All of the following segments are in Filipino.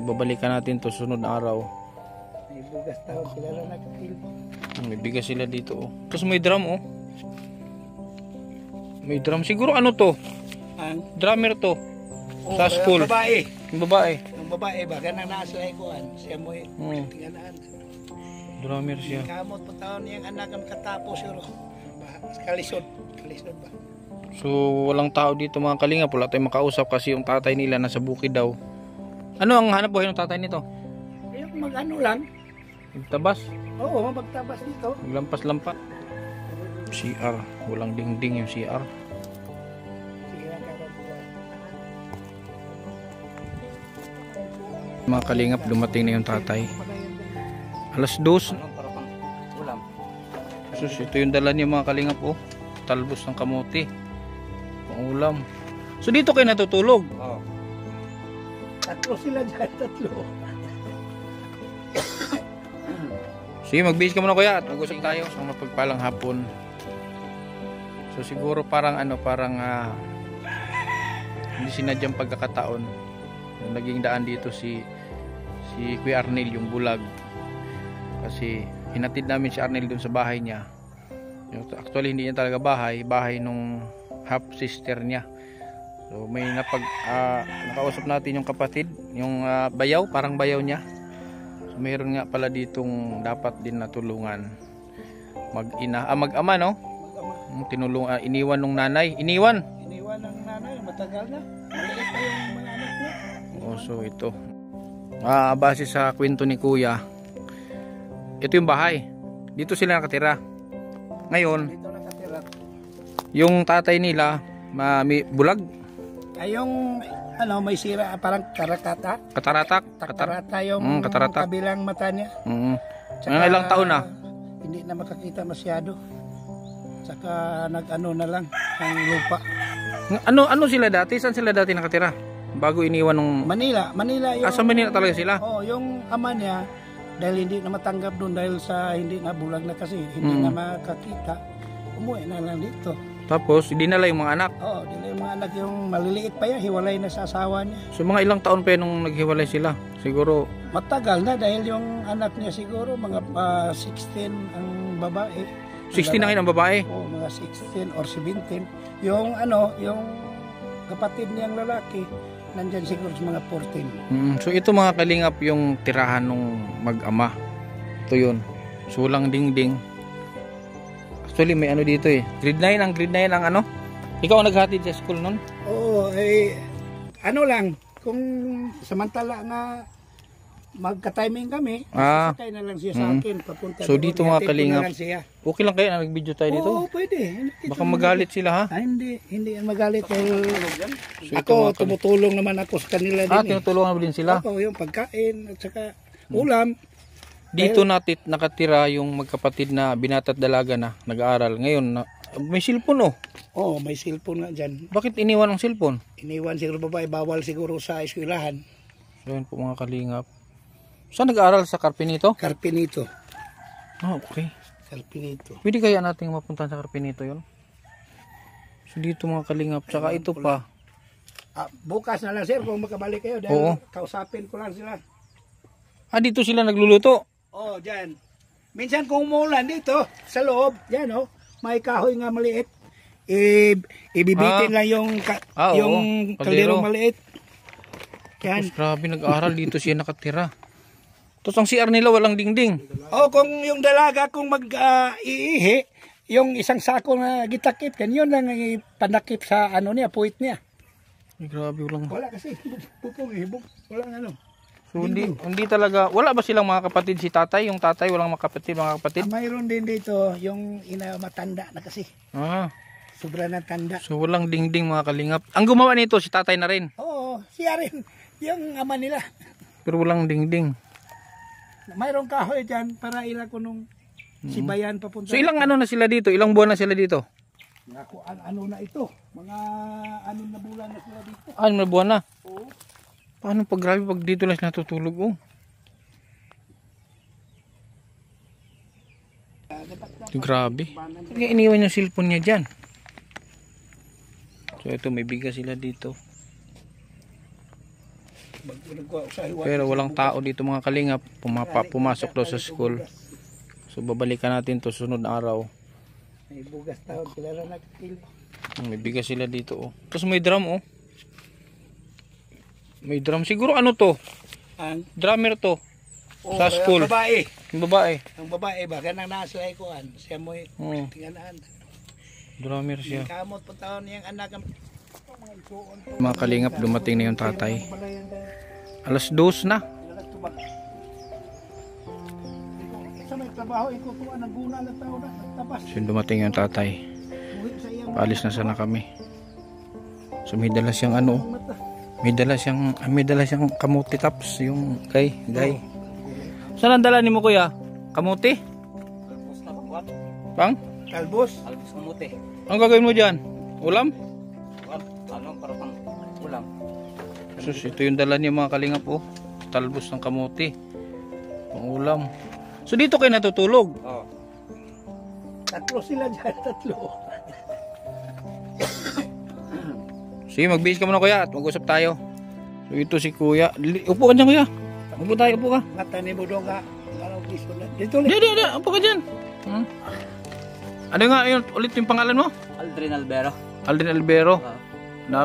babalikan natin to sunod na araw. May bugas tao sila lang nagtil. May bigas sila dito oh. Tapos may drum oh. May drum. Siguro ano to? Ang Drummer to. Sa school. Babae. Yung babae. Yung babae ba? Ganang nasa ikuan. Siya mo tingnan. Drummer siya. Kamot po taon niyang anak ang katapos yun. Kalisod. Kalisod ba? So walang tao dito mga kalingap. Wala tayong makausap kasi yung tatay nila nasa bukid daw. Ano ang hanap buhay ng tatay nito? Yung mag-ano lang. Magtabas. Oo, magtabas dito. Maglampas-lampas. CR. Walang dingding yung CR. Sige lang kakabuhay. Mga kalingap, dumating na yung tatay. Alas 2. Sus, ito yung dala niya mga kalingap oh. Talbos ng kamote. Pang ulam. So dito kayo natutulog? Oo. Tatlo sila dyan, tatlo. Sige, magbihis ka muna kuya at mag-usap tayo sa mapagpalang hapon. So siguro parang ano, parang hindi sinadyang pagkakataon. Yung naging daan dito si Kuya Arnel, yung bulag. Kasi hinatid namin si Arnel dun sa bahay niya. Actually hindi niya talaga bahay nung half sister niya. So may nakausap natin yung kapatid, yung bayaw, parang bayaw niya. So mayroon nga pala ditong dapat din natulungan. Mag-ama no? Tinulungan, iniwan nung nanay. Iniwan ng nanay, matagal na. Maliit pa yung mga anak niya. Oh, so ito. Base sa kwento ni Kuya, ito yung bahay. Dito sila nakatira. Ngayon, Dito nakatira. yung tatay nila, may bulag, Ay yung ano, may sira, parang karakata. katarata Yung kataratak. kabilang mata niya. Mga ilang taon na? Hindi na makakita masyado. Saka nag-ano na lang ang lupa. Ano sila dati? Saan sila dati nakatira? Bago iniwan nung... Manila yung... sa Manila talaga sila? Oo, yung ama niya, dahil hindi na matanggap doon, dahil sa hindi na bulag na kasi, hindi na makakita, umuwi na lang dito. Tapos, dinala yung mga anak? Oo, dahil yung mga anak yung maliliit pa yan, hiwalay na sa asawa niya. So, mga ilang taon pa yun nung naghiwalay sila? Siguro... Matagal na dahil yung anak niya siguro, mga 16 ang babae. 16 na ngayon ang babae? Oo, mga 16 or 17. Yung ano, yung kapatid niyang lalaki, nandyan siguro sa mga 14. So ito mga kalingap yung tirahan nung mag-ama. Ito yun. So walang dingding. Actually may ano dito eh. Grade 9 ang ano? Ikaw ang naghatid sa school nun? Oo, ano lang, kung samantala nga magka-timing kami, sakay na lang siya sa akin, papunta. So dito mga kalingap, siya. okay lang kayo na nag-video tayo dito? Oo, pwede. Baka magalit sila ha? Hindi yan magalit. So, ako, tumutulong naman ako sa kanila din. Tinutulungan mo din sila? Oo, yung pagkain at saka ulam. Dito natin nakatira yung magkapatid na binata at dalaga na nag-aaral. Ngayon, may cellphone oh. Oo, may cellphone nga dyan. Bakit iniwan ang cellphone? Iniwan siguro babae, bawal siguro sa eskwelahan. So yun po mga kalingap. Saan nag-aaral? Sa Carpinito? Carpinito. Okay. Carpinito. Pwede kaya natin mapunta sa Carpinito yun? So dito mga kalingap. Tsaka ito pa. Bukas na lang sir kung makabalik kayo dahil kausapin ko lang sila. Dito sila nagluluto? Oo, dyan. Minsan kung umulan dito, sa loob, dyan may kahoy nga maliit. Ibibitin lang yung kalderong maliit. Yan. Tapos grabe nag-aaral dito siya nakatira. Tapos ang CR nila walang dingding. Kung yung dalaga kung mag-iihi, yung isang sako na gitakip, yun lang ipanakip sa niya, puwit niya. Grabe walang. Wala kasi, pupong hibog. Walang ano. So hindi talaga, wala ba silang mga kapatid si tatay? Yung tatay walang mga kapatid? Mayroon din dito, yung matanda na kasi. Sobra na tanda. So walang dingding mga kalingap. Ang gumawa nito si tatay na rin? Oo, siya rin. Yung ama nila. Pero walang dingding. Mayroong kahoy dyan para ila ko nung si Bayan papunta. So ilang ano na sila dito? Ilang buwan na sila dito? Ano na ito? Mga 6 na bulan na sila dito. 6 na buwan na? Oo. Paano pag grabe pag dito lang sila natutulog? Grabe. Kaya iniwan yung cellphone niya dyan. So ito may bigas sila dito. Pero walang tao dito mga kalingap. Pumasok daw sa school. So babalikan natin to sunod na araw. May bugas taon sila na nagpili. May bigas sila dito oh. Tapos may drum oh. May drum. Siguro ano to? Ang Drummer to. Sa school. Ang babae. Yung babae. Ang babae ba? Kanang nasa ikuan. Siya mo tinganaan. Drummer siya. Kamot po taon niyang anak. Mga kalingap, dumating na yung tatay. Alas 2 na. Sa may trabaho, ikutuan ng guna na tao na. Tapas. So dumating yung tatay. Paalis na sana kami. So may dala siyang ano. May dala siyang kamuti tops. Yung gay. Saan ang dala ni mo kuya? Kamuti? Pang? Talbos. Talbos kamuti. Ang gagawin mo dyan? Ulam? Ano para pang ulam. Sus, ito yung dala niya mga kalingap oh. Talbos ng kamuti. Pang ulam. So dito kayo natutulog? Oo. Tatlo sila dyan, tatlo. Sige, magbihis ka muna kuya at mag-usap tayo. So ito si kuya. Upo ka dyan kuya. Upo tayo, upo ka. Mata ni Budong ka. Parang piso na. Dito ulit. Di. Upo ka dyan. Ano nga yun, ulit yung pangalan mo? Aldrin Albero. Aldrin Albero. Oo.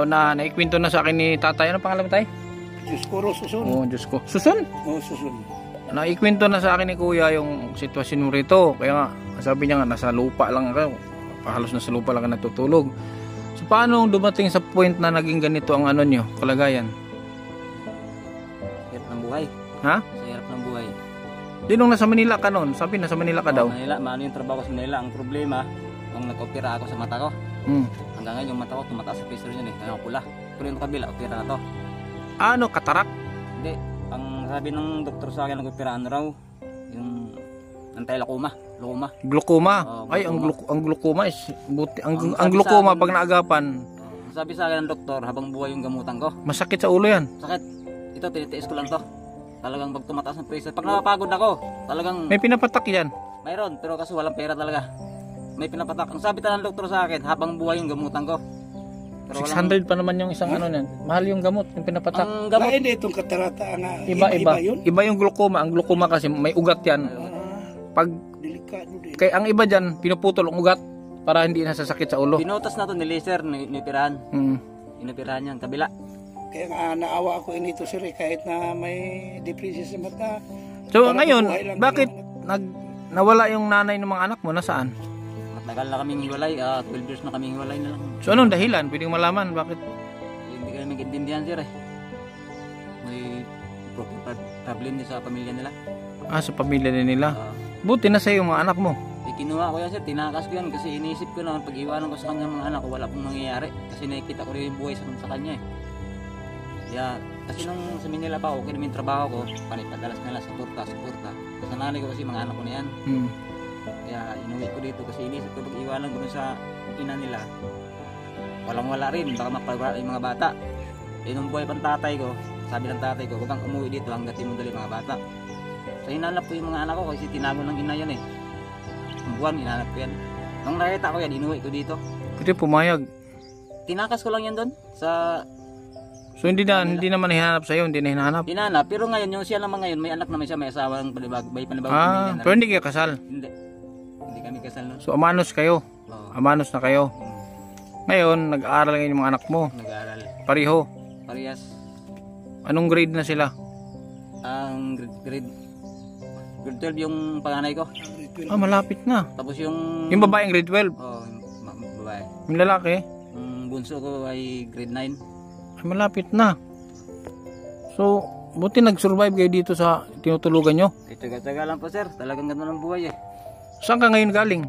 Naikwento na sa akin ni tatay. Ano pangalan mo tayo? Diyos ko, Susun. Oh, Diyos ko. Susun? Oo, Susun. Naikwento na sa akin ni kuya yung sitwasyon mo rito. Kaya nga, sabi niya nga, nasa lupa lang ako. Halos nasa lupa lang ka natutulog. So paano dumating sa point na naging ganito ang ano nyo, kalagayan? Hirap ng buhay. Ha? Sa hirap ng buhay. Di nung nasa Manila ka noon, sabi nasa Manila ka daw. Manila, maano yung trabaho ko sa Manila. Ang problema, nung nag-opera ako sa mata ko, hanggang ngayon yung mata ko tumataas sa pressure yun eh. Ngayon pula. Pero yung kabila, opera na to. Ano, katarak? Hindi. Ang sabi ng doktor sa akin, nag-opera ano raw, yung anti-glaucoma. Glaucoma. Ay, ang glaucoma is buti. Ang glaucoma pag naagapan, sabi sa akin ng doktor, habang buhay yung gamutan ko. masakit sa ulo yan. Sakit. Ito, tinitiis ko lang to. Talagang pag tumataas ng pressure. Pag napapagod ako, talagang May pinapatak yan. mayroon. Pero kaso walang pera talaga. May pinapatak. Ang sabi ng doktor sa akin, habang buhay yung gamutan ko. Pero 600 pa naman yung isang ano yan. Mahal yung gamot, yung pinapatak. ang gamot. Lain itong katarata nga. Iba. Yun. Iba yung glaucoma. Ang glaucoma kasi may ugat yan. Pag Delikado din. kay ang iba diyan pinuputol ang ugat para hindi nasasakit sa ulo. Pinutas na to ni laser, inipirahan. Inipirahan yan, kabila. Kaya nga naawa ako inito sir kahit na may depression sa mata. So Para ngayon, mabuhay lang bakit yung nawala yung nanay ng mga anak mo? Nasaan? Matagal na kaming hiwalay, 12 years na kaming hiwalay na lang. So anong dahilan? Pwedeng malaman bakit? Hindi kami magintindihan sir eh. May problem din sa pamilya nila. Sa pamilya din nila. Ah, Buti na sa'yo yung mga anak mo. kinuha ko yan sir, tinakas ko yan kasi iniisip ko na pag iwanan ko sa kanya mga anak ko, wala pong mangyayari. Kasi nakikita ko rin yung buhay sa kanya eh. Kaya, kasi nung sa Manila pa, okay naman yung trabaho ko, panipadalas nila, suporta. Kasanali ko kasi mga anak ko na yan. Kaya inuwi ko dito kasi inisip ko pag iwanan ko sa ina nila, walang-wala rin, baka mapagwala yung mga bata. Nung buhay pang tatay ko, sabi ng tatay ko, huwag kang umuwi dito hanggat mo dali mga bata. So hinanap ko yung mga anak ko kasi tinago ng ina yan eh. Ang buwan, hinanap ko yan. Nung nakita ko yan, inuwi ko dito. Pwede pumayag. Tinakas ko lang yan doon sa So hindi naman hinahanap sa'yo, hindi na hinahanap. hinanap. Pero ngayon, yung siya naman ngayon, may anak naman siya, may asawa ng may panibagong pamilya na. Pero hindi kayo kasal. Hindi kami kasal nun. So amanos kayo. Oo. Amanos na kayo. Ngayon, nag-aaral ngayon yung mga anak mo. Nag-aaral. Pareho. Parehas. Anong grade na sila? Ang grade 12 yung panganay ko. Malapit na. Tapos yung Yung babaeng grade 12. babae. Yung lalaki, Yung bunso ko ay grade 9. malapit na. So, buti nag-survive kayo dito sa tinutulugan nyo. Itaga-taga lang po sir. Talagang ganda ng buhay eh. Saan ka ngayon galing?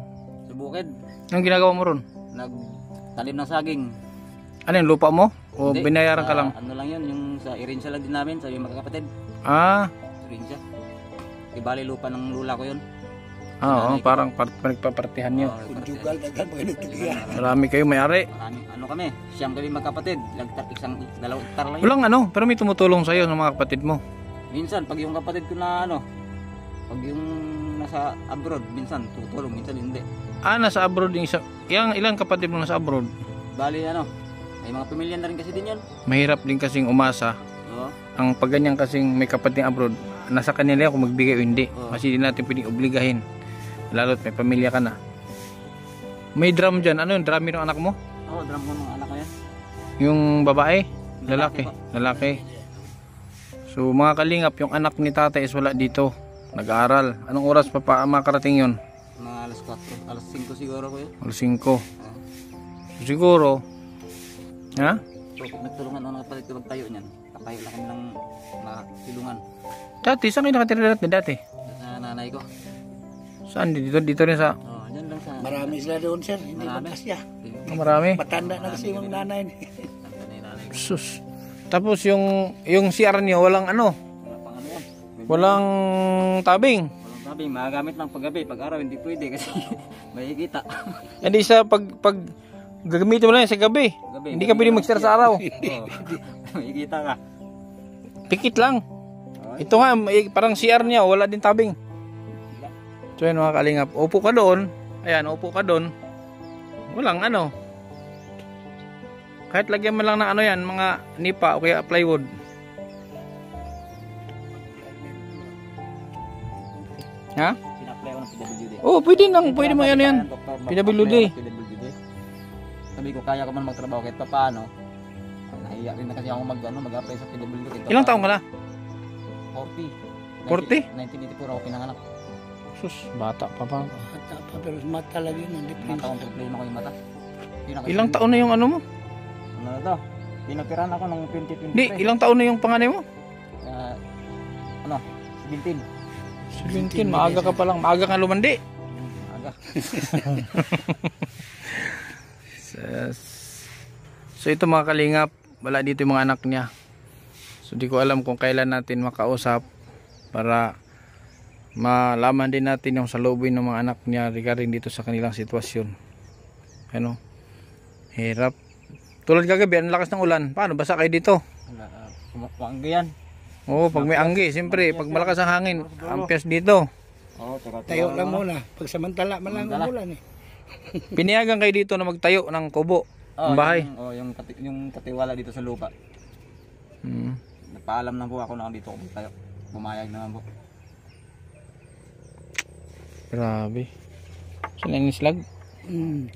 Sa bukid. Anong ginagawa mo ron? Nagtalim ng saging. Ano yung lupa mo? O Hindi, binayaran ka lang? Ano lang yun, yung sa Irinsya lang din namin, sa yung magkakapatid. Irinsya. Ibali lupa ng lula ko yun. Oo, parang nagpapartihan nyo. Conjugal na gan mga nagtuliya. Marami kayo may-ari. Marami, ano kami, siyam kami magkapatid. Dalawang hektar lang yun. Walang ano, pero may tumutulong sa'yo ng mga kapatid mo. Minsan, pag yung kapatid ko na pag yung nasa abroad, minsan tutulong, minsan hindi. Nasa abroad yung isa. Ilang kapatid mo nasa abroad? Bali may mga pamilya na rin kasi din yun. Mahirap din kasing umasa Oo. ang pag ganyan kasing may kapatid abroad, nasa kanila kung magbigay o hindi. Oo. Kasi hindi natin pwedeng obligahin. Lalo't may pamilya ka na. May drum dyan. Ano yung drummer ng anak mo? Oo, drum ko ng anak ko yan. Yung babae? Lalaki Lalaki. So mga kalingap, yung anak ni tatay is wala dito. Nag-aaral. Anong oras pa makarating yun? Mga alas 4, alas 5 siguro ko yun. Alas 5. So, siguro, ha? So, nagtulungan ako ng kapatid ko magtayo niyan. Katayo lang kami ng mga silungan. Dati, saan kayo nakatira dati? Sa nanay ko. Saan? Dito rin sa... Oo, dyan lang sa... Marami sila doon, sir. Hindi Marami. magkasya. Marami. Matanda na kasi yung nanay. Nanay ko. Sus. Tapos yung CR niyo, walang ano? Wala pang ano yan. Walang tabing. Walang sabi, magagamit lang paggabi. Pag-araw hindi pwede kasi may higita. Hindi sa pag gagamitin mo lang sa gabi. Hindi ka pwede mag-CR sa araw. Oo. May higita ka. Pikit lang. Ito nga, parang CR niya, wala din tabing. So yun mga kalingap, upo ka doon. Ayan, upo ka doon. Walang ano. Kahit lagyan mo lang ng ano yan, mga nipa o kaya plywood. Ha? Pina-apply ko ng PWD. Oh, pwede mo yan yan. PWD. Sabi ko, kaya ko man magtrabaho kahit pa paano. Nahiya rin na kasi ako mag-apply sa PWD. Ilang taong ka na? 40. 40? 1984 ako pinanganak. Sus, bata pa pa. Mata pa, pero mata lagi ng Mga difference. taong problema ko yung mata. Ilang taon na yung ano mo? Ano na to? Pinapiran ako nung 2023. Hindi, ilang taon na yung panganay mo? Ano? 17. 17, maaga ka pa lang. Maaga ka lumandi. Aga. So ito mga kalingap, wala dito yung mga anak niya. So di ko alam kung kailan natin makausap para malaman din natin yung salubin ng mga anak niya regarding dito sa kanilang sitwasyon. Ano? Hirap. Tulad kagabi, ang lakas ng ulan. Paano? Basa kayo dito? Kumakwaangga yan. Oo, pag may anggi, siyempre, pag malakas ang hangin, ampias dito. Oo, Tayo lang muna. Pag samantala man lang ang ulan eh. Piniyagan kayo dito na magtayo ng kubo, ng bahay. Yung katiwala dito sa lupa. Nagpaalam na po ako na dito ako tayo. Bumayag naman po. Grabe. Sila yung islag.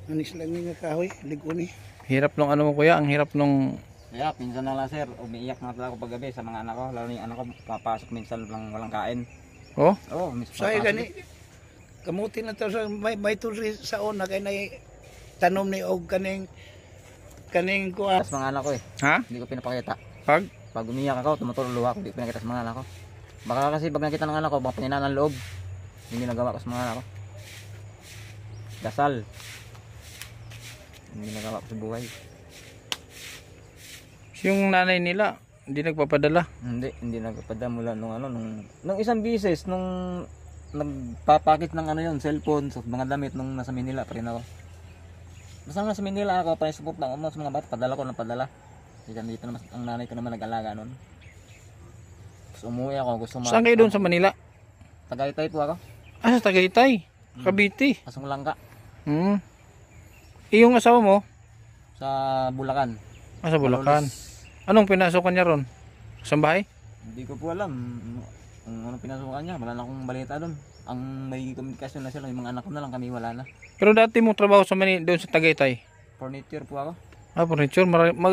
Anis lang yung kahoy. Ligo ni. Hirap nung ano mo kuya, ang hirap nung... Kaya pinsan na lang sir, umiiyak na talaga ako paggabi sa mga anak ko. Lalo na yung anak ko, papasok minsan lang walang kain. Oh? Oo, minsan Sa'yo papasok. gani. Kamuti na to sa may tuli sa una kay na tanom ni og kaning kuha. Sa mga anak ko eh, Ha? hindi ko pinapakita. Pag? Pag umiyak ako, tumutulog ako, hindi ko pinakita sa mga anak ko. Baka kasi pag nakita ng anak ko, baka paninaan ng loob. Hindi nagawa ko sa mga anak ko. Dasal. Hindi nagawa ko sa buhay. Yung nanay nila, hindi nagpapadala. Hindi nagpapadala mula nung isang bisis, nung nagpapakit ng ano yun, cellphone, so mga damit nung nasa Manila pa rin ako. Basta nasa Manila ako, pa-support lang ako sa mga bata, padala ko ng padala. Kasi dito naman, ang nanay ko naman nag-alaga nun. Tapos umuwi ako, gusto Saan kayo doon sa Manila? Tagaytay po ako. Ah, sa Tagaytay. Cavite. Pasong Langka. Yung asawa mo? Sa Bulacan. Ah, sa Bulacan. Anong pinasukan niya ron? Sa bahay? Hindi ko po alam kung anong pinasukan niya. Wala na akong balita doon. Ang may komunikasyon na sila, yung mga anak ko na lang, kami wala na. Pero dati mo trabaho sa Manila, doon sa Tagaytay? Furniture po ako. Ah, furniture.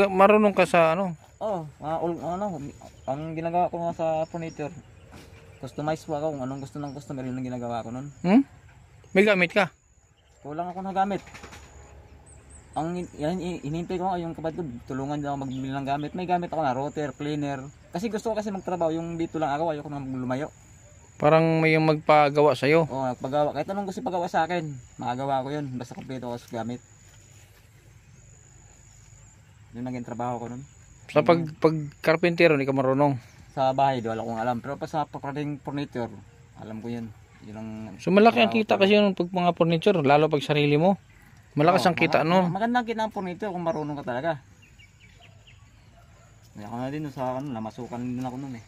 Marunong ka sa ano? Oo, ang ginagawa ko nga sa furniture. Customize po ako kung anong gusto ng customer, yun ang ginagawa ko nun. May gamit ka? Kulang ako ng gamit. Hinihintay ko nga yung kapatid ko, tulungan din ako magbili ng gamit. May gamit ako na, router, cleaner. Kasi gusto ko kasi magtrabaho, yung dito lang ako, ayoko na lumayo. Parang may yung magpagawa sa'yo. Oo, paggawa. Kahit anong gusto paggawa sa akin, makagawa ko yun. Basta kompleto ako sa gamit. Yun naging trabaho ko nun. Sa pag carpentero, hindi ka marunong. Sa bahay, di wala kong alam. Pero pa sa pagkakating furniture, alam ko yun. Yun ang So malaki ang kita kasi yun pag mga furniture, lalo pag sarili mo. Malakas ang kita nun. Magandang kita ang furniture kung marunong ka talaga. Kaya ako na din sa namasukan din ako nun eh.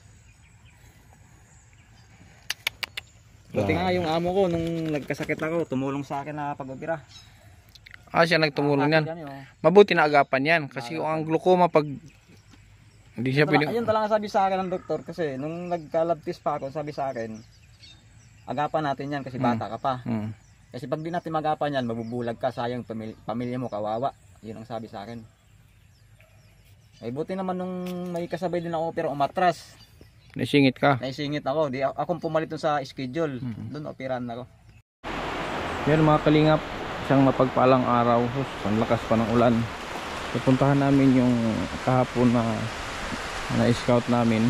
Buti nga yung amo ko nung nagkasakit ako, tumulong sa akin na pag-opera. Ah, siya nagtumulong yan. Mabuti na agapan yan. Kasi ang glaucoma pag Hindi siya pwede. Ayun talaga sabi sa akin ng doktor kasi nung nagka-lab test pa ako, sabi sa akin, agapan natin yan kasi bata ka pa. Kasi pag di natin magapan yan, mabubulag ka, sayang pamilya mo, kawawa. Yun ang sabi sa akin. Ay buti naman nung may kasabay din ako pero umatras. Naisingit ka? Naisingit ako. Di akong pumalit dun sa schedule. Doon operahan ako. Yan mga kalingap, isang mapagpalang araw. Ang lakas pa ng ulan. Pupuntahan namin yung kahapon na-scout namin.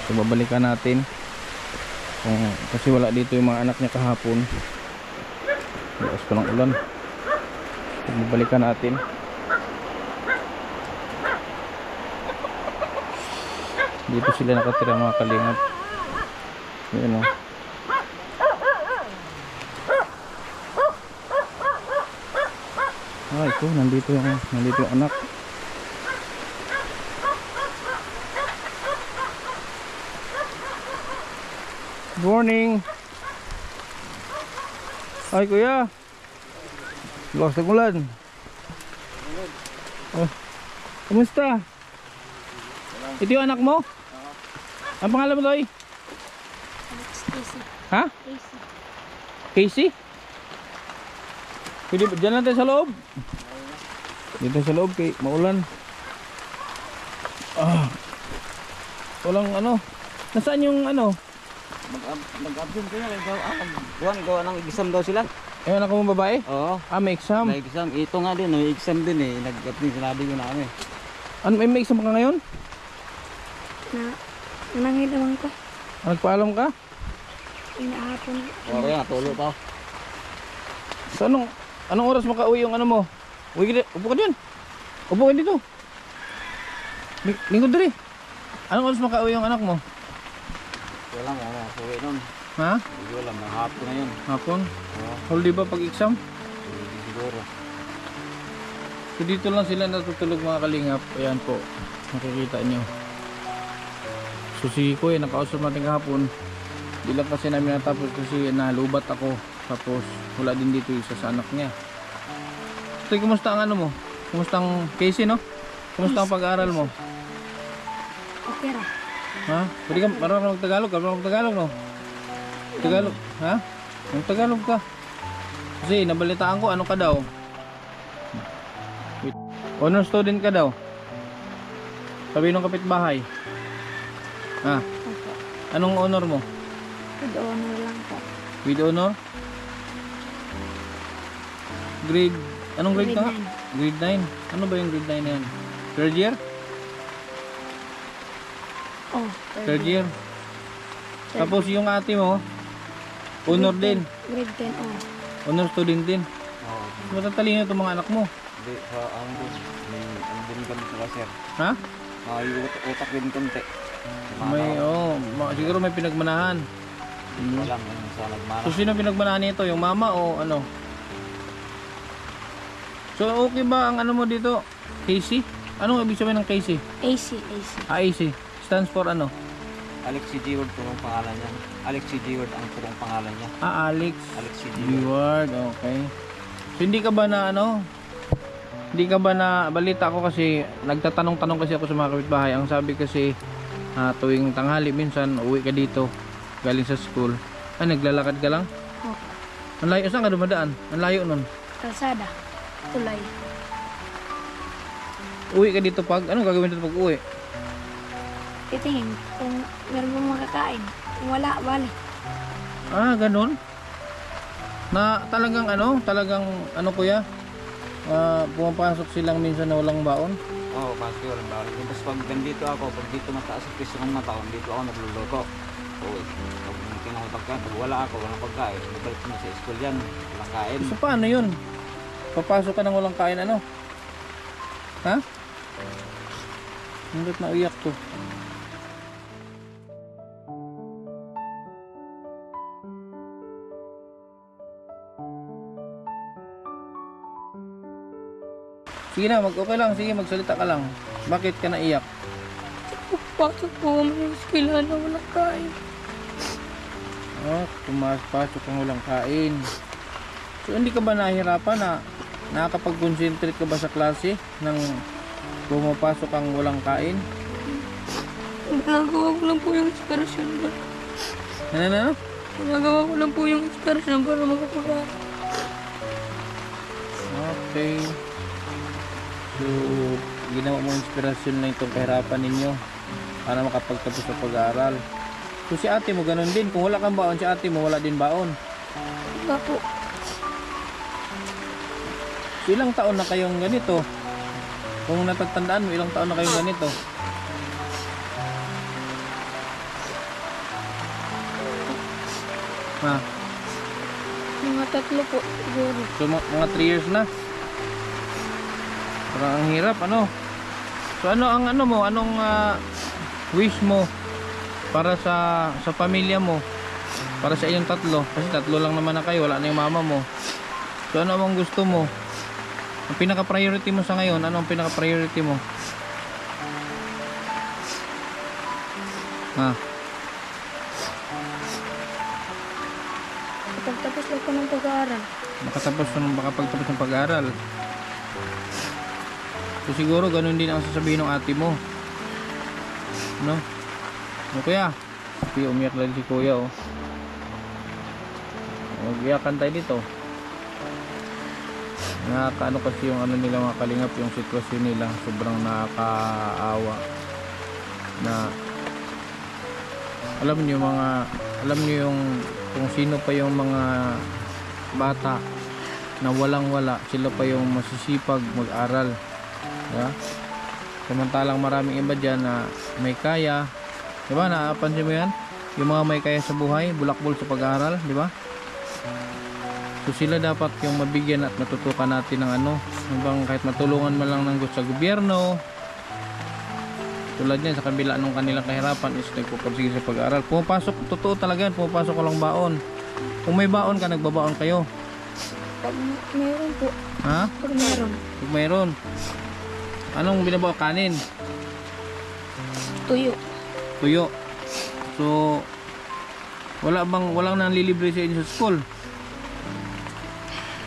So babalikan natin. Kasi wala dito yung mga anak niya kahapon. Lakas pa ng ulan. So babalikan natin. Dito sila nakatira mga kalingap. Ayan o. Ah, ito, nandito yung anak. Good morning. Ay kuya. Lakas ng ulan. Oh. Kumusta? Ito yung anak mo? Ang pangalan mo doy? Casey. Ha? Casey. Casey? Pwede ba dyan lang tayo sa loob? Dito sa loob kay maulan. Walang ano. Nasaan yung ano? Mag-absent ko yan. Gawa ng exam daw sila. Yung anak mo babae? Oo. May exam. May exam. Ito nga din. May exam din eh. Sinabi ko na kami. Ano, may exam ka ngayon? Nangilaman ko. Nagpaalam ka? Inahapon. Oo, kaya natulo pa. So anong oras makauwi yung ano mo? Upo ka dyan. Upo ka dito. Lingkod dali. Anong oras makauwi yung anak mo? Wala mo. Uwi nun. Ha? Hindi wala. Hapon na yun. Hapon? Oo. Holiday ba pag exam? Siguro. So dito lang sila natutulog mga kalingap. Ayan po. Nakikita nyo. So si Kuya nakausap natin kahapon. Di lang kasi namin natapos kasi nalubat ako. Tapos wala din dito isa sa anak niya. So kumusta ang ano mo? Kumusta ang Casey no? Kumusta ang pag-aaral mo? Okay ra. Ha? Pwede ka marunong mag-Tagalog? Marunong mag-Tagalog no? Tagalog? Ha? Mag-Tagalog ka? Kasi nabalitaan ko ano ka daw? Wait. Honor student ka daw? Sabi ng kapitbahay. Ha? Opo. Anong honor mo? Good honor lang po. With honor? Grade, anong grade ka nga? Grade 9. Ano ba yung grade 9 na yan? Third year? Oh, Third year. Tapos yung ate mo, honor din. Grade 10, oh. Honor student din. Oo. Matatalino itong mga anak mo. Hindi. Ang din kami sila sir. Ha? May utak din konti. Siguro may pinagmanahan. Walang sa nagmana. So sino pinagmanahan nito? Yung mama o ano? So okay ba ang ano mo dito? Casey? Anong ibig sabihin ng Casey? AC. AC. Stands for ano? Alex C. G. Ward purong pangalan niya. Alex C. G. Ward ang purong pangalan niya. Alex. Alex C. G. Ward. Okay. So hindi ka ba na ano? Hindi ka ba na balita ko kasi nagtatanong-tanong kasi ako sa mga kapitbahay. Ang sabi kasi tuwing tanghali minsan uwi ka dito galing sa school. Ay naglalakad ka lang? Opo. Ang layo, saan ka dumadaan? Ang layo nun. Kalsada. Tulay. Uwi ka dito pag, anong gagawin dito pag uwi? Titingin kung meron mong makakain. Kung wala, bali. Ganun. Na talagang ano kuya? Pumapasok silang minsan na walang baon. Oo, kasi walang bawal. Tapos pag ganito ako, pag dito mataas ang presyo ng mataon, dito ako nagluluto. Oo, pag tinakot pagkain, pag wala ako, walang pagkain. Nabalik mo sa school yan, walang kain. So paano yun? Papasok ka ng walang kain ano? Ha? Hindi na uyak to. Sige na, okay lang. Sige, magsalita ka lang. Bakit ka naiyak? Pasok po kami sa eskwela na walang kain. Pumasok kang walang kain. So, hindi ka ba nahihirapan na nakakapag-concentrate ka ba sa klase nang pumapasok kang walang kain? Ginagawa ko lang po yung inspirasyon ko. Ano? Ginagawa ko lang po yung inspirasyon para makapag-aral. Okay. So, ginawa mo inspirasyon na itong kahirapan ninyo para makapagtapos sa pag-aaral. So, si ate mo ganun din. Kung wala kang baon, si ate mo wala din baon. Wala po. So, ilang taon na kayong ganito? Kung natatandaan mo, ilang taon na kayong ganito? Ha? Mga 3 po, siguro. So, mga 3 years na? Parang ang hirap, ano? So, ano ang ano mo? Anong wish mo para sa pamilya mo? Para sa inyong 3? Kasi 3 lang naman na kayo, wala na yung mama mo. So, ano ang gusto mo? Ang pinaka-priority mo sa ngayon, ano ang pinaka-priority mo? Ha? Pagtapos lang po ng pag-aaral. Makapagtapos ng pag-aaral. So siguro ganun din ang sasabihin ng ate mo. No? No kuya? Kuya, umiyak lang si kuya oh. Umiyakan tayo dito. Nakakaano kasi yung ano nila mga kalingap, yung sitwasyon nila sobrang nakakaawa. Na alam niyo yung kung sino pa yung mga bata na walang-wala, sila pa yung masisipag mag-aral. Yeah? Samantalang maraming iba dyan na may kaya, di ba? Napansin mo yan? Yung mga may kaya sa buhay, bulakbol sa pag-aaral, di ba? So sila dapat yung mabigyan at matutukan natin ng ano, hanggang kahit matulungan man lang ng sa gobyerno. Tulad niyan, sa kabila ng kanilang kahirapan is nagpupursige sa pag-aaral. Pumapasok, totoo talaga yan, pumapasok ko lang baon. Kung may baon ka, nagbabaon kayo. Pag meron po. Ha? Pag meron. Pag mayroon. Anong binabaon? Kanin? Tuyo. Tuyo. So, walang nanlilibre sa inyo sa school?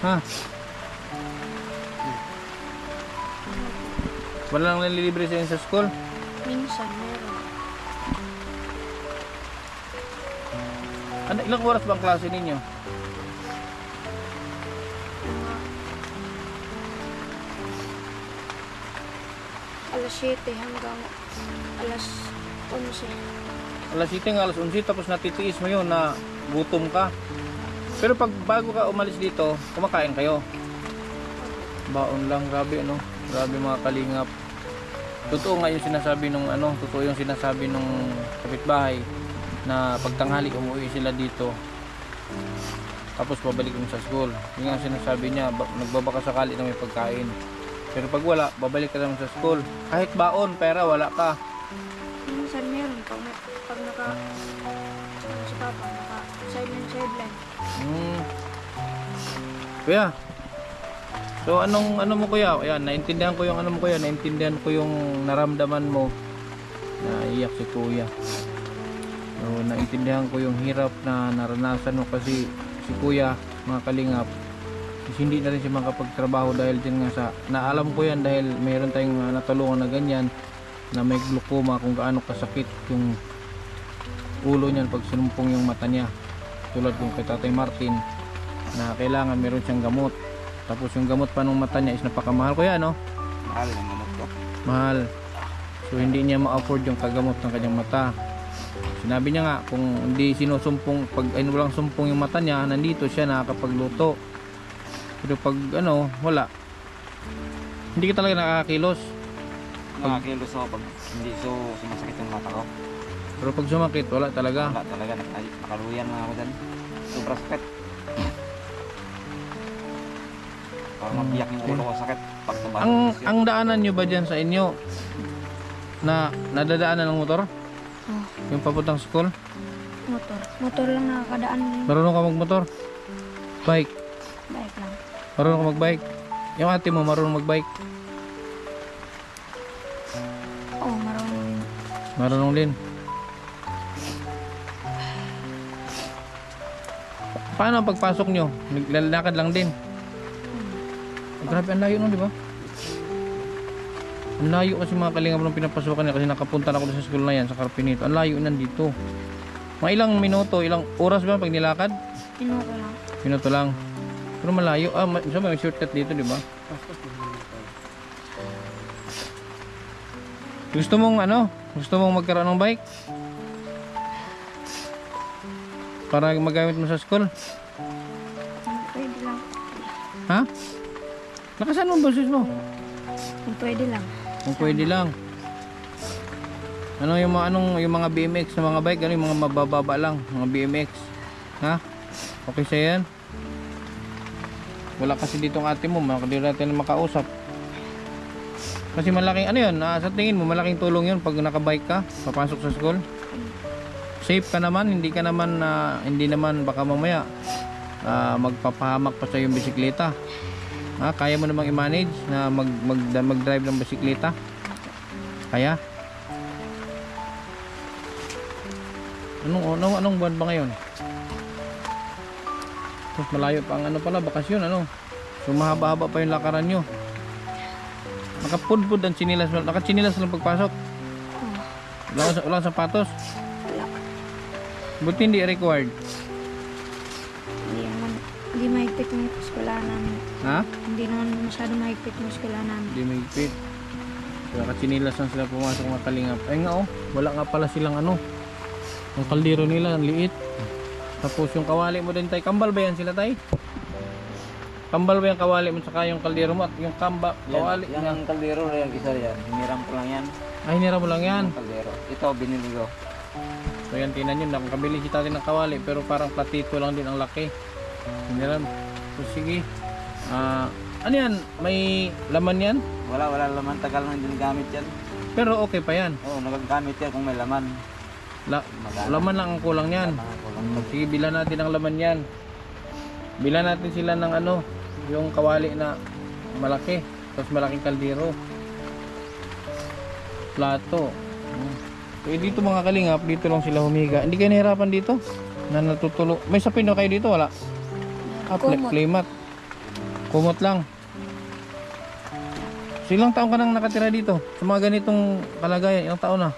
Ha? Walang nanlilibre sa inyo sa school? Minsan meron. Ano, ilang oras bang klase ninyo? Alas 7 hanggang alas 11. Alas 7 hanggang alas 11, tapos natitiis mo yun na gutom ka. Pero pag bago ka umalis dito, kumakain kayo. Baon lang, grabe ano. Grabe mga kalingap. Totoo nga yung sinasabi nung ano, totoo yung sinasabi nung kapitbahay na pagtanghali umuwi sila dito. Tapos babalik kami sa school. Yung nga sinasabi niya, nagbabaka sakali na may pagkain. Pero pag wala, babalik ka naman sa school. Kahit baon, pera, wala ka. Minsan meron. Pag naka si Papa, naka sideline. Kuya, so ano mo kuya? Ayan, naintindihan ko yung ano mo kuya, naintindihan ko yung naramdaman mo. Naiyak si kuya. So, naintindihan ko yung hirap na naranasan mo kasi si kuya, mga kalingap, hindi na rin siya makapagtrabaho dahil din nga sa, naalam ko yan dahil mayroon tayong natulungan na ganyan na may glaucoma, kung gaano kasakit yung ulo niyan pag sinumpong yung mata niya, tulad yung kay Tatay Martin na kailangan meron siyang gamot, tapos yung gamot pa ng mata niya is napakamahal ko yan, no? Mahal ang gamot ko. Mahal. So hindi niya ma-afford yung kagamot ng kanyang mata. Sinabi niya nga kung hindi sinusumpong, pag ay walang sumpong yung mata niya, nandito siya nakakapagluto. Pero pag ano, wala. Hindi ka talaga nakakakilos. Nakakilos ako pag hindi sumasakit yung mata ko. Pero pag sumakit, wala talaga. Wala talaga, nakaluyan na ako dyan. Sobrang sakit. Parang mabiyak yung ulo ko, sakit. Pag Ang daanan nyo ba dyan sa inyo na nadadaanan ng motor? Oh, Yung papuntang school? motor lang nakakadaan din. Marunong ka magmotor? Bike? Bike lang. Marunong ka magbike? Yung ate mo marunong magbike? Oo, marunong. Marunong din. Paano ang pagpasok nyo? Naglalakad lang din? Grabe ang layo nun, di ba? Ang layo kasi mga kalingap nung pinapasukan niya kasi nakapunta na ako sa school na yan sa Carpinito. Ang layo nandito. Mga ilang minuto, ilang oras ba pag nilakad? Minuto lang. Minuto lang. Pero malayo. May shortcut dito, di ba? Gusto mong ano? Gusto mong magkaroon ng bike? Para magamit mo sa school? Pwede lang. Ha? Lakasan mo ang boses mo. Kung pwede lang. Kung pwede lang. Ano yung mga yung mga BMX na mga bike, ano yung mga mabababa lang, mga BMX. Ha? Okay sa yan? Wala kasi dito ang ate mo, hindi natin makausap. Kasi malaking ano yun, sa tingin mo malaking tulong yun pag nakabike ka, papasok sa school. Safe ka naman, hindi naman baka mamaya magpapahamak pa sa yung bisikleta. Kaya mo namang i-manage na mag-drive ng bisikleta? Kaya? Anong buwan ba ngayon? Mas malayo pa ang bakasyon, So mahaba-haba pa yung lakaran nyo. Nakapudpud ang chinilas, nakachinilas lang pagpasok. Walang sapatos. Buti hindi required. Hindi mahigpit yung eskwela namin. Ha? Hindi naman masyado mahigpit yung eskwela namin. Hindi mahigpit. Nakachinilas lang sila pumasok mga kalingap. Ay nga wala nga pala silang yung kaldero nila, ang liit. Tapos yung kawali mo din tay, kambal ba yan sila tay? Kambal ba yung kawali mo saka yung kaldero mo at yung kawali? Yan ang kaldero na yung isa yan. Hiniram ko lang yan. Hiniram mo lang yan? Yung kaldero. Ito, binili ko. So yan, tinan nyo, nakakabili si tatay ng kawali pero parang platito lang din ang laki. Hiniram. So sige. Ano yan? May laman yan? Wala laman. Tagal na hindi nagamit yan. Pero okay pa yan? Oo, nagagamit yan kung may laman. Laman lang ang kulang yan. Sige, bilan natin ang laman yan. Bilan natin sila ng yung kawali na malaki, tapos malaking kaldero, plato. So dito mga kalingap, dito lang sila humiga. Hindi kayo nahirapan dito? Na natutulog. May sapin na kayo dito? Wala? Kumot. Playmat. Kumot lang. Silang taon ka nang nakatira dito? Sa mga ganitong kalagayan, ilang taon na?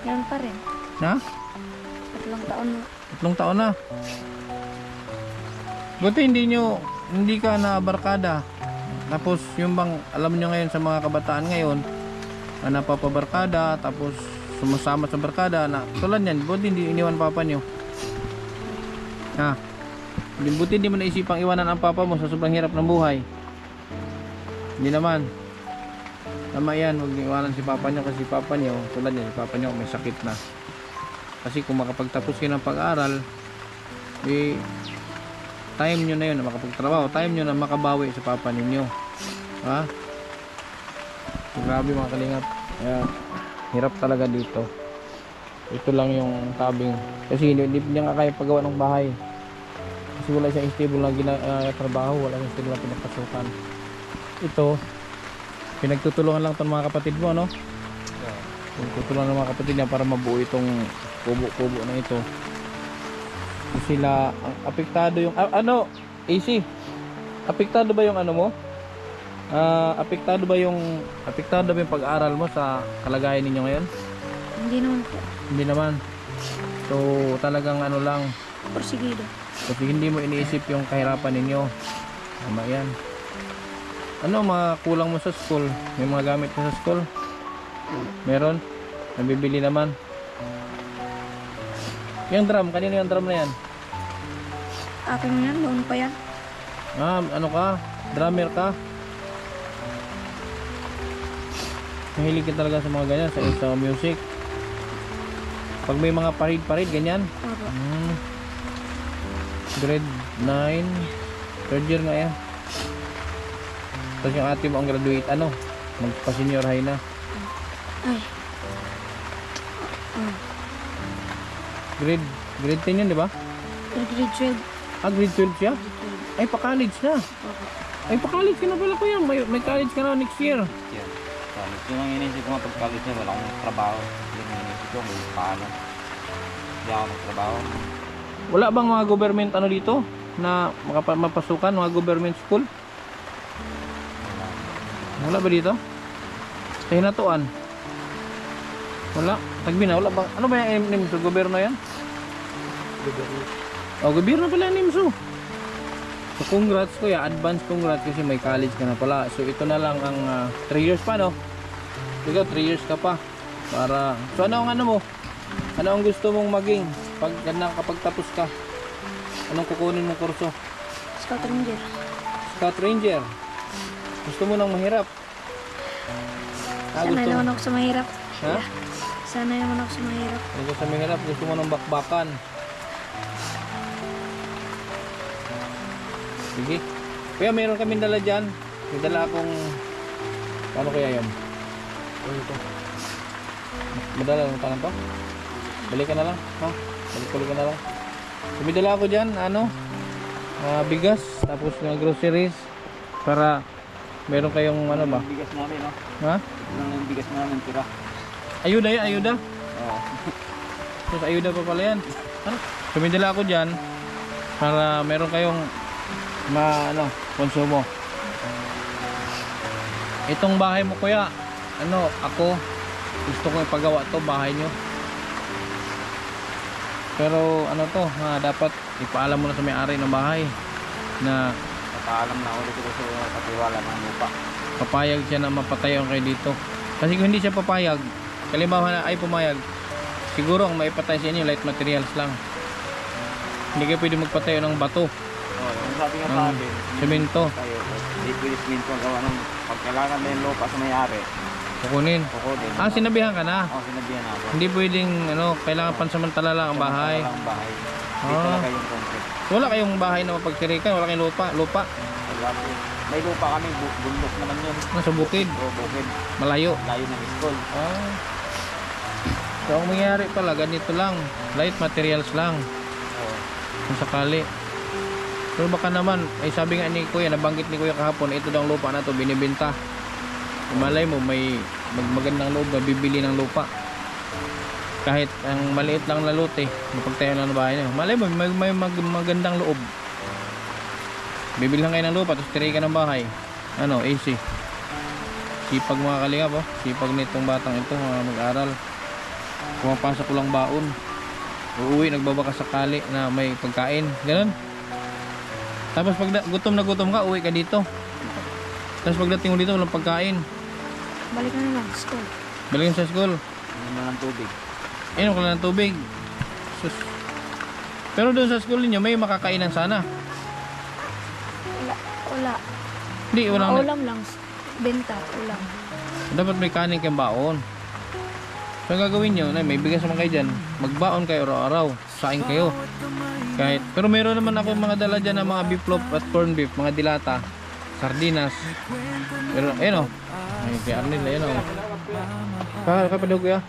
Yan pa rin. Na? 3 taon na. 3 taon na. Buti hindi ka na barkada. Tapos yung bang alam nyo ngayon sa mga kabataan ngayon na napapabarkada, tapos sumasama sa barkada na tulad yan, buti hindi iniwan papa nyo. Buti hindi mo naisipang iwanan ang papa mo sa sobrang hirap ng buhay. Hindi naman. Tama yan, huwag iwanan si papa nyo kasi papa nyo, tulad yan, si papa nyo may sakit na. Kasi kung makapagtapos kayo ng pag-aral, time nyo na yun na makapagtrabaho, time nyo na makabawi sa papa ninyo. So, grabe mga kalingap. Hirap talaga dito. Ito lang yung tabing. Kasi hindi niya nga kaya paggawa ng bahay. Kasi wala siyang stable na trabaho, wala siyang stable na pinapasukan. Ito, pinagtutulungan lang itong mga kapatid mo, Pinagtutulungan ng mga kapatid niya para mabuo itong kubo-kubo na ito. Sila apektado yung AC. Apektado ba yung mo? Apektado ba yung pag-aaral mo sa kalagayan ninyo ngayon? Hindi naman po. Hindi naman. So talagang lang. Porsigido. Kasi hindi mo iniisip yung kahirapan ninyo. Tama yan. Mga kulang mo sa school? May mga gamit mo sa school? Meron? Nabibili naman? Yung drum, kanino yung drum na yan? Akin yan, noon pa yan. Ano ka? Drummer ka? Mahilig ka talaga sa mga ganyan, sa music. Pag may mga parid-parid, ganyan? Opo. Grade 9, 3rd year nga yan. Tapos yung ate mo ang graduate, magpa-senior high na. Ay. Grade 10 yun, di ba? Grade 12. Grade 12 siya? Ay, pa-college na. Opo. Ay, pa-college ka na pala kuya. May college ka na next year. Yeah. College. Yung ang inisip ko nga pag-college niya, wala akong trabaho. Yung inisip ko, may paano. Hindi ako magtrabaho. Wala bang mga government dito? Na mapasukan, mga government school? Wala ba dito? Sa hinatuan. Wala. Tagbina, wala ba? Ano ba yung NIMSU? Gobyerno yan? Gobyerno pala yung NIMSU. So congrats kuya, advance congrats kasi may college ka na pala. So ito na lang ang 3 years pa, no? Ikaw 3 years ka pa. Para, so ano ang ano mo? Ano ang gusto mong maging kapag tapos ka? Anong kukunin mong kurso? Scout Ranger. Scout Ranger. Gusto mo nang mahirap? Sana naman ako sa mahirap. Ha? Sana naman ako sa mahirap. Gusto sa mahirap, gusto mo nang bakbakan. Sige. Kuya, meron kaming dala dyan. May dala akong... Paano kaya yan? Ano ito? Madala lang tangan to? Balikan na lang. Ha? Balik na lang. So, may dala ako dyan. Ano? Bigas. Tapos groceries. Para meron kayong ano ba? Bigas namin, no? Ha? Yung bigas namin, tira. Ayuda yan, ayuda. Oo. So, sa ayuda pa pala yan. Ano? So, may dala ako dyan. Para meron kayong konsumo. Itong bahay mo kuya, ako gusto ko ipagawa to bahay nyo. Pero dapat ipaalam mo na sa may-ari ng bahay na Paalam na ako dito sa katiwala ng lupa. Papayag siya na mapatayo kayo dito. Kasi kung hindi siya papayag, kalimbawa na ay pumayag, siguro ang maipatay sa inyo light materials lang. Hindi kayo pwede magpatayo ng bato. Yung sabi nga sa akin, semento. Hindi pwede semento ang gawa ng pagkailangan na yung lupa sa may-ari. Kukunin. Sinabihan ka na? Oo, sinabihan ako. Hindi pwedeng, kailangan pansamantala lang ang bahay. Dito na kayong concrete. Wala kayong bahay na mapagtirikan, wala kayong lupa. May lupa kami, bundok naman yun. Nasa bukid. Oo, bukid. Malayo. Layo ng school. So ang mangyayari pala, ganito lang. Light materials lang. Kung sakali. Pero baka naman, ay sabi nga ni Kuya, nabanggit ni Kuya kahapon, ito daw ang lupa na to binibenta. Malay mo, may magandang loob na bibili ng lupa. Kahit ang maliit lang na lote, mapagtayo lang ng bahay niyo. Malay mo, may magandang loob. Bibili lang kayo ng lupa, tapos tiri ka ng bahay. Easy. Sipag mga kalingap, sipag nitong batang ito, mag-aral. Pumapasok ko lang baon. Uuwi, nagbabaka sakali na may pagkain. Ganun. Tapos pag gutom na gutom ka, uwi ka dito. Tapos pagdating mo dito, walang pagkain. Balik na lang sa school. Balik sa school. Inom na ng tubig. Inom ka lang ng tubig. Sus. Pero doon sa school niyo may makakainan sana. Wala. Hindi, walang ulam lang. Benta, ulam. Dapat may kanin kayong baon. So ang gagawin nyo, may bigas naman kayo dyan. Magbaon kayo araw-araw. Saing kayo. Pero meron naman ako mga dala dyan na mga beef loaf at corn beef, mga dilata, sardinas. Pero ayun ay kay Arnel, ayun kapag kuya.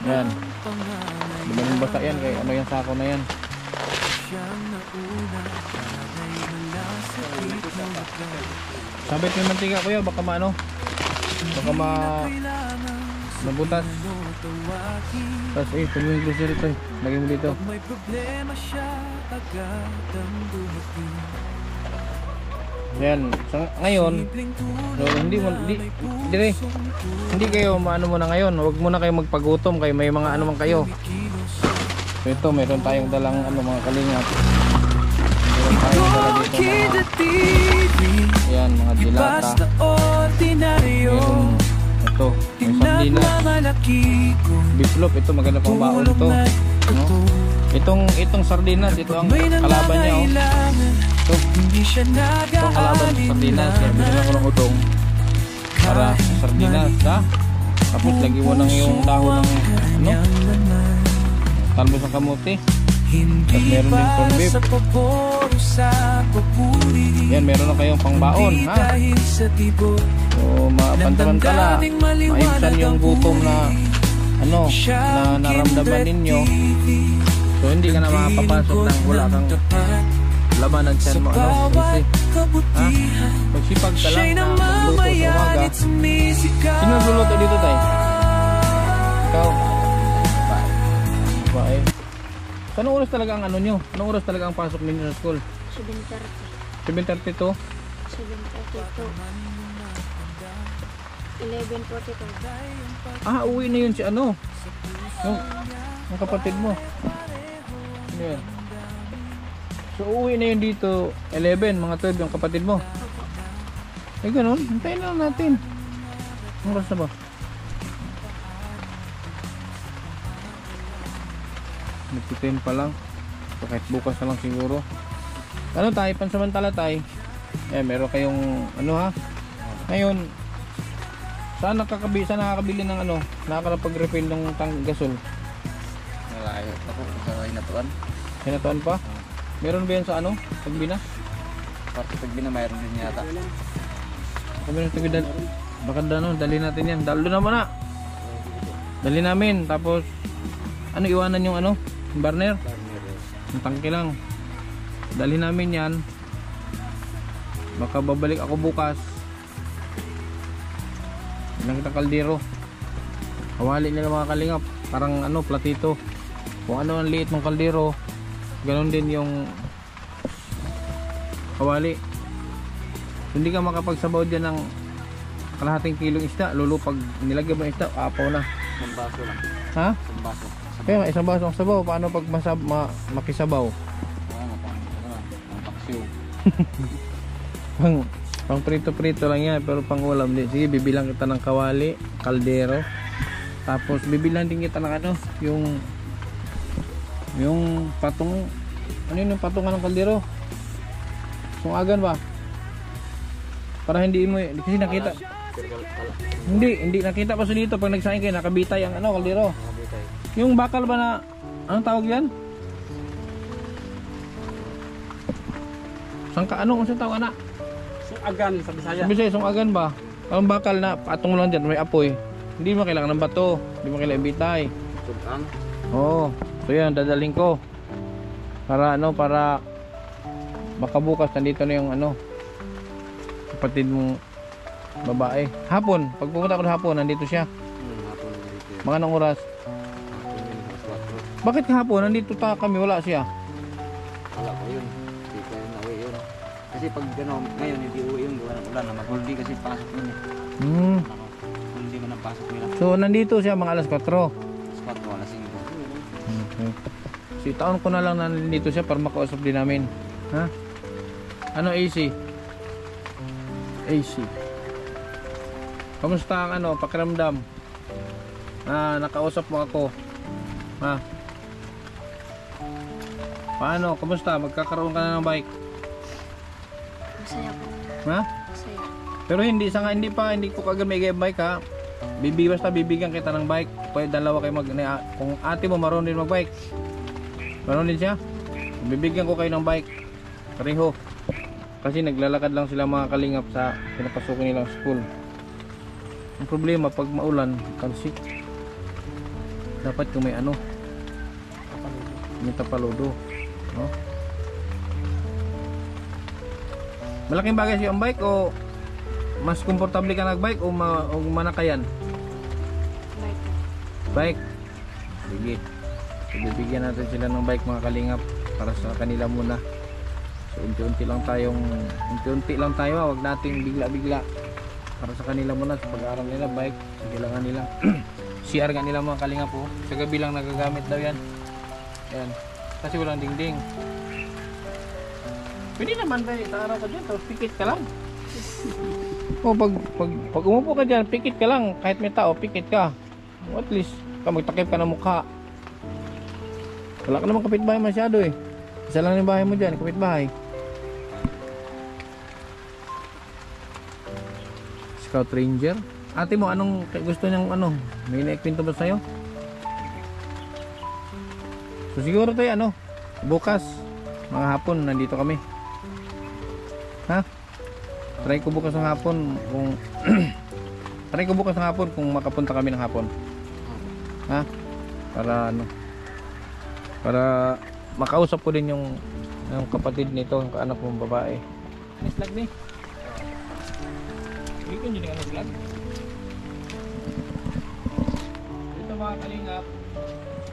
Yan. Diba basa yan kay ano yung sako na yan. Sabit may mantika kuya, baka mabutas. Tapos tuloy yung grocery ito. Lagay mo dito. Yan. So, ngayon, hindi kayo maano muna ngayon. Huwag muna kayo magpagutom kayo. May mga ano man kayo. So ito, meron tayong dalang mga kalingap. Meron tayong dala dito yan, mga dilata. Meron ito, may sardinas. Beef loaf, ito maganda pang baon to. Itong sardinas, ito ang kalaban niya. Itong kalaban sa sardinas. Binili ko ng udong para sa sardinas. Tapos lagi mo nang yung dahon ng talbos ng kamuti. At meron din corn beef. Yan, meron na kayong pangbaon, so mapansamantala, maibsan yung gutom na na naramdaman ninyo. So hindi ka na makapapasok nang wala kang laman ng tiyan mo. Easy. Magsipag ka lang na magluto sa umaga. Sino magluluto dito tayo? Ikaw? Bye. So anong oras talaga ang nyo? Anong oras talaga ang pasok ninyo sa school? 7:30. 7:30 to? 7:30 to 11:42. Ah, uwi na yun si ano? Yung kapatid mo. Yan. So uwi na yun dito 11, mga 12 yung kapatid mo. Eh ganun, hintayin lang natin. Ang oras na ba? Nagtitin pa lang. So, kahit bukas na lang siguro. Ano tayo, pansamantala tayo. Eh, meron kayong ano ha. Ngayon, saan nakakabili ng ano, nakakapag-refill ng gasol? Malayo ako sa Hinatuan. Hinatuan pa? Meron ba yan sa ano? Pagbina? Parte Pagbina mayroon din yata. Kami ng tagidad. Baka dali natin yan. Dalo na muna. Dali namin. Tapos, ano iwanan yung ano? Yung burner? Yung tangke lang. Dali namin yan. Baka babalik ako bukas. Ilang kitang kaldero. Kawali nila mga kalingap. Parang ano, platito. Kung ano ang liit ng kaldero, ganon din yung kawali. Hindi ka makapagsabaw dyan ng kalahating kilong isda. Lalo pag nilagyan mo ng isda, apaw na. Isang baso lang. Ha? Isang baso. Kaya isang baso ng sabaw. Paano pag makisabaw? Ang paksiw. Pang prito-prito lang yan. Pero pang ulam din. Sige, bibilang kita ng kawali, kaldero. Tapos bibilang din kita ng ano, yung patong, ano yun yung patungan ng kaldero? Sungagan ba? Para hindi mo, kasi nakita. Hindi nakita pa sa dito pag nagsaing kayo, nakabitay ang ano, kaldero. Yung bakal ba na, anong tawag yan? Anong tawag anak? Sungagan sa Bisaya. Sa Bisaya, sungagan ba? Ang bakal na patong lang dyan, may apoy. Hindi mo kailangan ng bato, hindi mo kailangan bitay. Sungang. Oo. So yan, dadaling ko. Para ano, para makabukas nandito na yung ano, kapatid mong babae. Hapon, pag pumunta ko na hapon, nandito siya. Hapon dito. Mga anong oras? Hapon yun, alas 4. Bakit hapon, nandito kami, wala siya? Wala ko yun. Hindi ko yun nauwi yun. Kasi pag gano'n, ngayon hindi uwi yung gawa ng ulan na mag-holiday kasi pasok yun eh. Holiday man ang pasok nila. So nandito siya mga alas 4. Alas 4, alas 5. Okay. So itaon ko na lang na nandito siya para makausap din namin. Ha? Ano AC? AC. Kamusta ang ano, pakiramdam? Nakausap mo ako. Ha? Paano? Kamusta? Magkakaroon ka na ng bike? Masaya po. Ha? Masaya. Pero hindi ko kagad may bike ha. Basta bibigyan kita ng bike. Pwede dalawa kayo kung ate mo marunong din mag-bike. Marunong din siya. Bibigyan ko kayo ng bike. Pareho. Kasi naglalakad lang sila mga kalingap sa pinapasukin nilang school. Ang problema pag maulan, kalsik. Dapat kung may ano, may tapaludo, no? Malaking bagay siya ang bike o mas komportable ka nagbike o manakayan? Bike. Bike. Sige. Bibigyan natin sila ng bike mga kalingap para sa kanila muna. So unti-unti lang tayo, wag nating bigla-bigla. Para sa kanila muna sa pag-aaral nila, bike, sa kailangan nila. CR nga nila mga kalingap po. Sa gabi lang nagagamit daw yan. Yan. Kasi walang dingding. Pwede naman tayo sa araw ka dyan, tapos pikit ka lang. O pag umupo ka dyan, pikit ka lang. Kahit may tao, pikit ka. O at least, magtakip ka ng mukha. Wala ka naman kapitbahay masyado eh. Isa lang yung bahay mo dyan, kapitbahay. Scout Ranger. Ate mo, anong gusto niyang ano? May naikwento ba sa'yo? So siguro tayo bukas, mga hapon, nandito kami. Ha? Try ko bukas ng hapon kung makapunta kami ng hapon. Ha? Para makausap ko din yung kapatid nito, yung kaanak mong babae. Nislag ni. Hindi ko nyo nga nislag. Dito mga kalingap,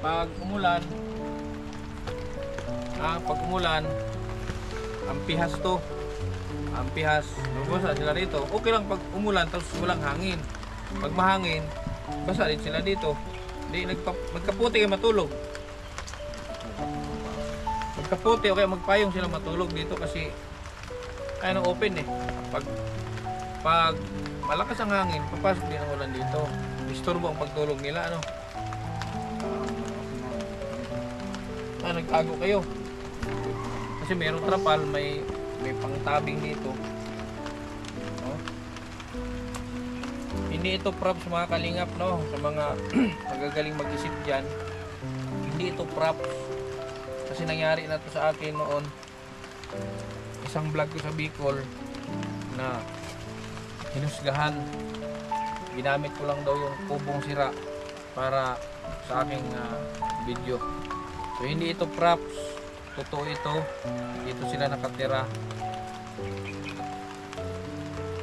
pag umulan, ang pihas to. Ang pihas, nabasa sila rito. Okay lang pag umulan tapos walang hangin. pag mahangin, basa din sila dito. Hindi magkaputi kayo matulog. Magkaputi o kaya magpayong sila matulog dito kasi kaya nang open eh. Pag malakas ang hangin, papasok din ang ulan dito. Disturbo ang pagtulog nila, ano? Nagtago kayo. Kasi mayroong trapal, may pangtabing dito. No? Hindi ito props mga kalingap, no? Sa mga magagaling mag-isip dyan. Hindi ito props. Kasi nangyari na to sa akin noon. Isang vlog ko sa Bicol na hinusgahan. Ginamit ko lang daw yung kubong sira para sa aking video. So hindi ito props, totoo ito. Dito sila nakatira.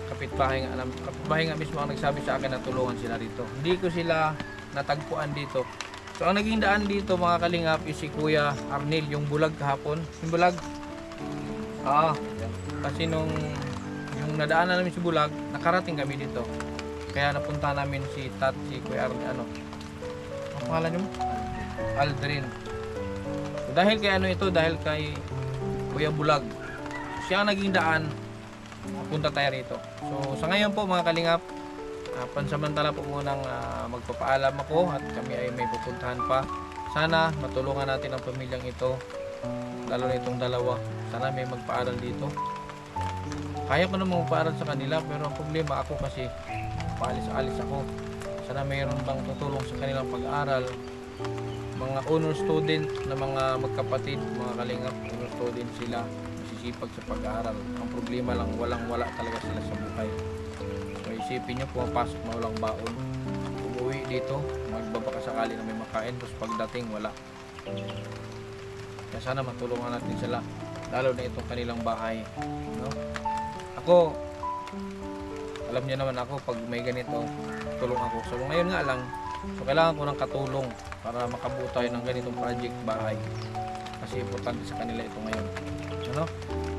Kapitbahay nga mismo ang nagsabi sa akin na tulungan sila dito. Hindi ko sila natagpuan dito. So ang naging daan dito mga kalingap is si Kuya Arnel, yung bulag kahapon. Yung bulag? Kasi yung nadaanan namin si bulag, nakarating kami dito. Kaya napunta namin si Kuya Arnel, ano pangalan niyo? Aldrin. So, dahil kay dahil kay Kuya Bulag, siya ang naging daan, punta tayo rito. So sa ngayon po mga kalingap, pansamantala po munang magpapaalam ako at kami ay may pupuntahan pa. Sana matulungan natin ang pamilyang ito, lalo na itong dalawa. Sana may magpaaral dito. Kaya ko namang magpaaral sa kanila, pero ang problema ako kasi paalis-alis ako. Sana mayroon bang tutulong sa kanilang pag-aaral. Mga honor student na mga magkapatid, mga kalingap, honor student sila, masisipag sa pag-aaral. Ang problema lang, walang-wala talaga sila sa buhay. So isipin nyo, pumapasok na walang baon. Umuwi dito, magbabaka sakali na may makain, tapos pagdating wala. Kaya sana matulungan natin sila, lalo na itong kanilang bahay, no? Ako, alam niyo naman ako, pag may ganito, tulong ako. So ngayon nga lang, so kailangan ko ng katulong para makabuo tayo ng ganitong project bahay. Kasi importante sa kanila ito ngayon. Ano?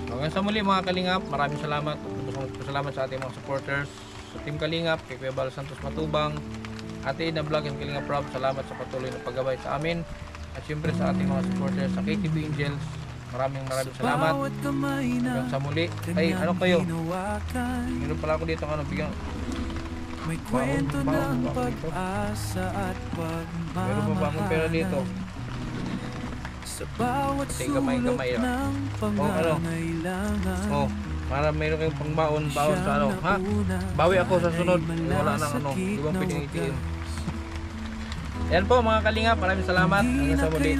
So hanggang sa muli mga kalingap, maraming salamat. Salamat sa ating mga supporters, sa Team Kalingap, kay Kuya Bal Santos Matubang, Ate Ina Vlog and Kalingap Rob. Salamat sa patuloy na paggabay sa amin. At syempre sa ating mga supporters sa KTV Angels, maraming salamat. Hanggang sa muli. Ay, ano kayo? Meron pala ako dito, bigyan. May kwento ng pag-asa at pagmamahal. Meron pa bang pera dito? Sa bawat sulok ng pangangailangan. Para meron kayong pangbaon sa ano, ha? Bawi ako sa sunod. Wala nang ano, di ba pwedeng itiin. Yan po mga kalingap, maraming salamat. Hanggang sa muli.